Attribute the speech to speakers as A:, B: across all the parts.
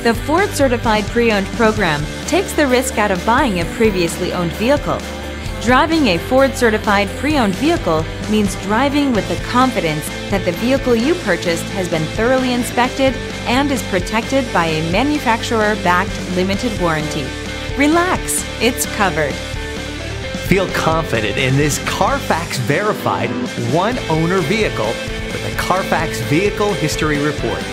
A: The Ford Certified Pre-Owned program takes the risk out of buying a previously owned vehicle. Driving a Ford Certified Pre-Owned vehicle means driving with the confidence that the vehicle you purchased has been thoroughly inspected and is protected by a manufacturer-backed limited warranty. Relax, it's covered.
B: Feel confident in this Carfax-verified one-owner vehicle with a Carfax Vehicle History Report.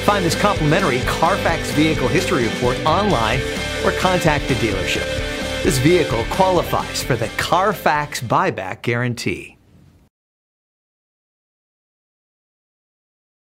B: Find this complimentary Carfax Vehicle History Report online or contact the dealership. This vehicle qualifies for the Carfax Buyback Guarantee.